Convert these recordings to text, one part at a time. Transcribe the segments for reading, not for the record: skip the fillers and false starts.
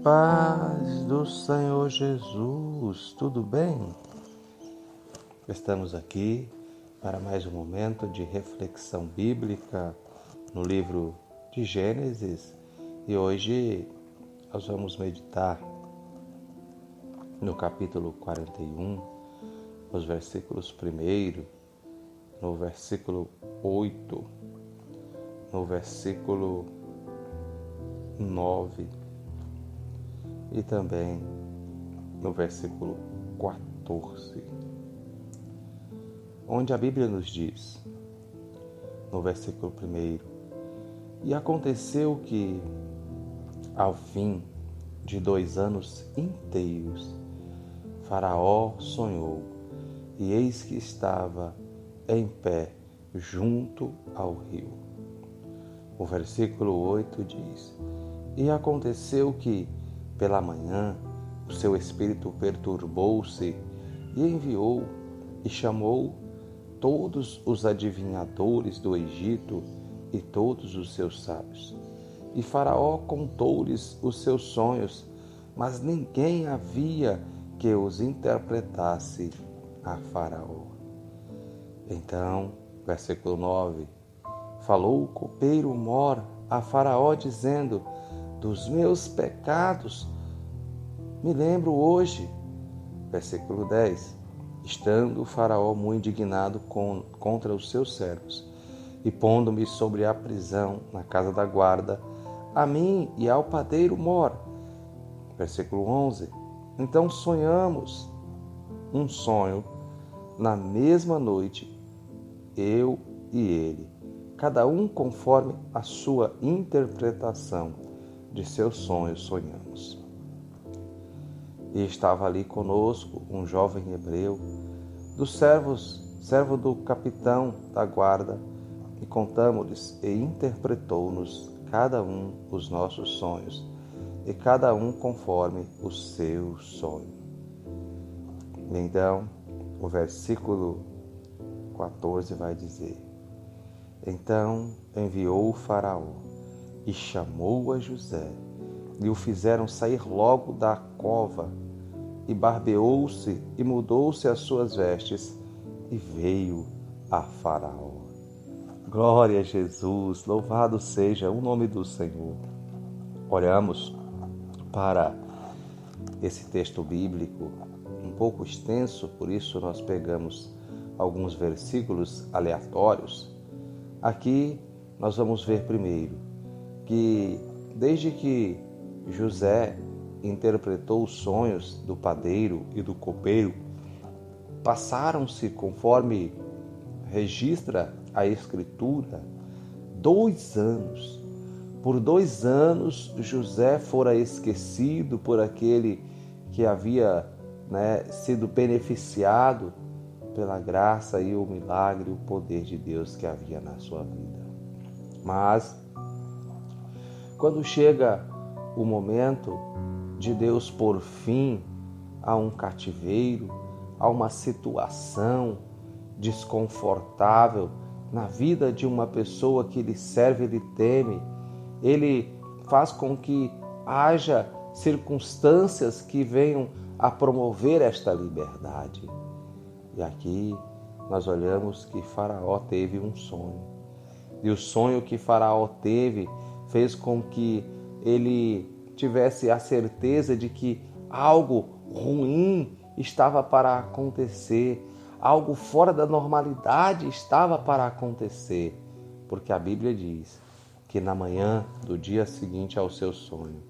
Paz do Senhor Jesus, tudo bem? Estamos aqui para mais um momento de reflexão bíblica no livro de Gênesis e hoje nós vamos meditar no capítulo 41, nos versículos 1, no versículo 8, no versículo 9 e também no versículo 14, onde a Bíblia nos diz, no versículo 1, e aconteceu que, ao fim de 2 anos inteiros, Faraó sonhou, e eis que estava em pé junto ao rio. O versículo 8 diz, e aconteceu que, pela manhã, o seu espírito perturbou-se e enviou e chamou todos os adivinhadores do Egito e todos os seus sábios. E Faraó contou-lhes os seus sonhos, mas ninguém havia que os interpretasse a Faraó. Então, versículo 9, falou o copeiro mor a Faraó, dizendo, dos meus pecados me lembro hoje. Versículo 10. Estando o Faraó muito indignado contra os seus servos, e pondo-me sobre a prisão na casa da guarda, a mim e ao padeiro mor. Versículo 11. Então sonhamos um sonho na mesma noite, eu e ele, cada um conforme a sua interpretação de seus sonhos sonhamos. E estava ali conosco um jovem hebreu, servo do capitão da guarda, e contamo-lhes e interpretou-nos cada um os nossos sonhos, e cada um conforme o seu sonho. Então, o versículo 14 vai dizer, então enviou o Faraó, e chamou a José, e o fizeram sair logo da cova, e barbeou-se, e mudou-se as suas vestes, e veio a Faraó. Glória a Jesus, louvado seja o nome do Senhor. Olhamos para esse texto bíblico, um pouco extenso, por isso nós pegamos alguns versículos aleatórios. Aqui nós vamos ver primeiro que desde que José interpretou os sonhos do padeiro e do copeiro, passaram-se, conforme registra a Escritura, 2 anos. Por 2 anos José fora esquecido por aquele que havia sido beneficiado pela graça e o milagre, o poder de Deus que havia na sua vida. Mas quando chega o momento de Deus pôr fim a um cativeiro, a uma situação desconfortável na vida de uma pessoa que Ele serve, Ele teme, Ele faz com que haja circunstâncias que venham a promover esta liberdade. E aqui nós olhamos que Faraó teve um sonho. E o sonho que Faraó teve fez com que ele tivesse a certeza de que algo ruim estava para acontecer, algo fora da normalidade estava para acontecer, porque a Bíblia diz que na manhã do dia seguinte ao seu sonho,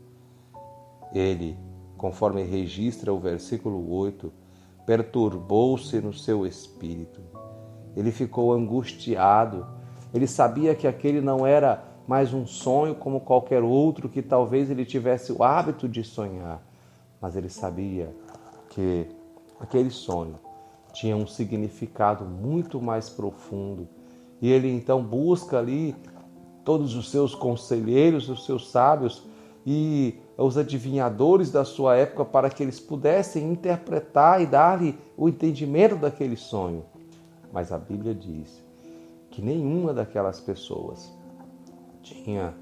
ele, conforme registra o versículo 8, perturbou-se no seu espírito. Ele ficou angustiado. Ele sabia que aquele não era mais um sonho como qualquer outro que talvez ele tivesse o hábito de sonhar. Mas ele sabia que aquele sonho tinha um significado muito mais profundo. E ele então busca ali todos os seus conselheiros, os seus sábios e os adivinhadores da sua época para que eles pudessem interpretar e dar-lhe o entendimento daquele sonho. Mas a Bíblia diz que nenhuma daquelas pessoas tinha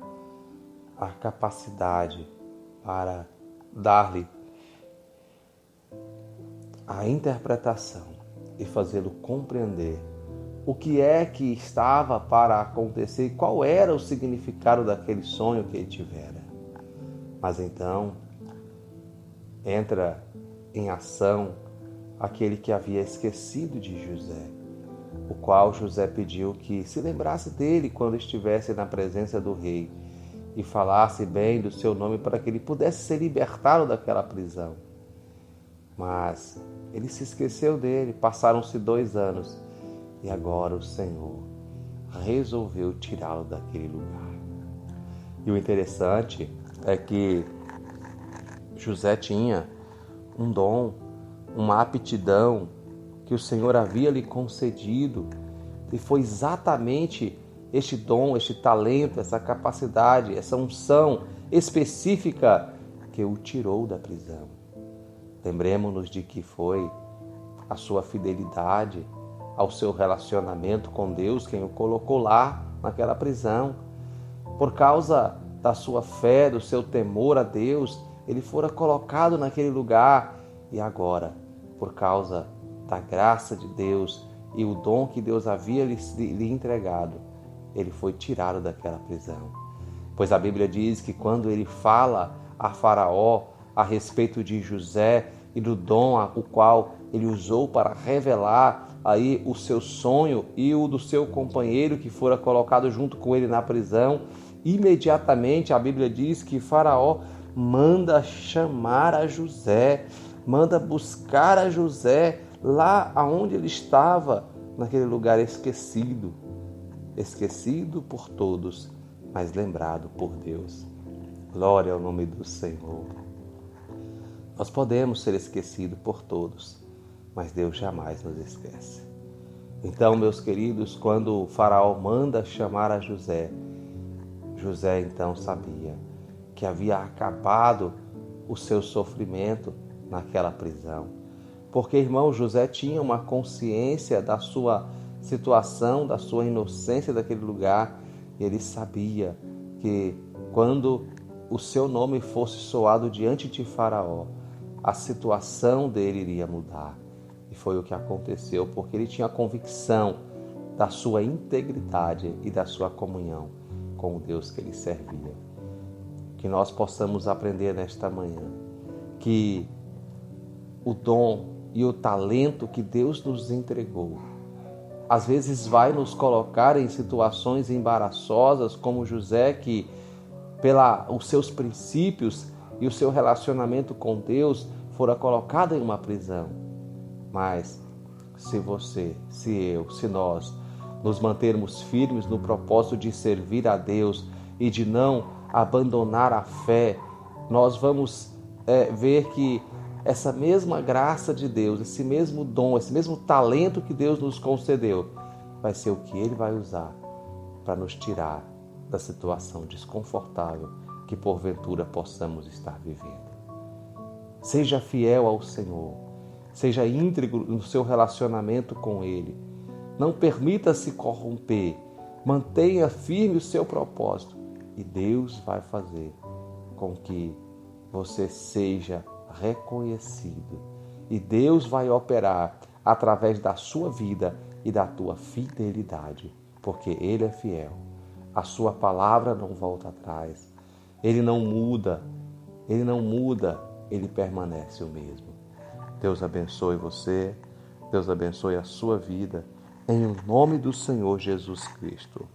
a capacidade para dar-lhe a interpretação e fazê-lo compreender o que é que estava para acontecer e qual era o significado daquele sonho que ele tivera. Mas então entra em ação aquele que havia esquecido de José, o qual José pediu que se lembrasse dele quando estivesse na presença do rei e falasse bem do seu nome para que ele pudesse ser libertado daquela prisão. Mas ele se esqueceu dele, passaram-se 2 anos e agora o Senhor resolveu tirá-lo daquele lugar. E o interessante é que José tinha um dom, uma aptidão que o Senhor havia lhe concedido, e foi exatamente este dom, este talento, essa capacidade, essa unção específica que o tirou da prisão. Lembremos-nos de que foi a sua fidelidade ao seu relacionamento com Deus quem o colocou lá naquela prisão. Por causa da sua fé, do seu temor a Deus, ele fora colocado naquele lugar. E agora, por causa da graça de Deus e o dom que Deus havia lhe entregado, ele foi tirado daquela prisão. Pois a Bíblia diz que quando ele fala a Faraó a respeito de José e do dom o qual ele usou para revelar aí o seu sonho e o do seu companheiro que fora colocado junto com ele na prisão, imediatamente a Bíblia diz que Faraó manda chamar a José, manda buscar a José lá aonde ele estava, naquele lugar esquecido por todos, mas lembrado por Deus. Glória ao nome do Senhor. Nós podemos ser esquecidos por todos, mas Deus jamais nos esquece. Então, meus queridos, quando o Faraó manda chamar a José, José então sabia que havia acabado o seu sofrimento naquela prisão. Porque, irmão, José tinha uma consciência da sua situação, da sua inocência daquele lugar, e ele sabia que quando o seu nome fosse soado diante de Faraó, a situação dele iria mudar. E foi o que aconteceu, porque ele tinha a convicção da sua integridade e da sua comunhão com o Deus que ele servia. Que nós possamos aprender nesta manhã que o dom e o talento que Deus nos entregou, às vezes vai nos colocar em situações embaraçosas, como José, que os seus princípios e o seu relacionamento com Deus fora colocado em uma prisão. Mas se você, se eu, se nós nos mantermos firmes no propósito de servir a Deus e de não abandonar a fé, nós vamos ver que essa mesma graça de Deus, esse mesmo dom, esse mesmo talento que Deus nos concedeu, vai ser o que Ele vai usar para nos tirar da situação desconfortável que porventura possamos estar vivendo. Seja fiel ao Senhor, seja íntegro no seu relacionamento com Ele. Não permita se corromper, mantenha firme o seu propósito e Deus vai fazer com que você seja reconhecido. E Deus vai operar através da sua vida e da tua fidelidade, porque Ele é fiel. A sua palavra não volta atrás. Ele não muda, Ele permanece o mesmo. Deus abençoe você, Deus abençoe a sua vida, em nome do Senhor Jesus Cristo.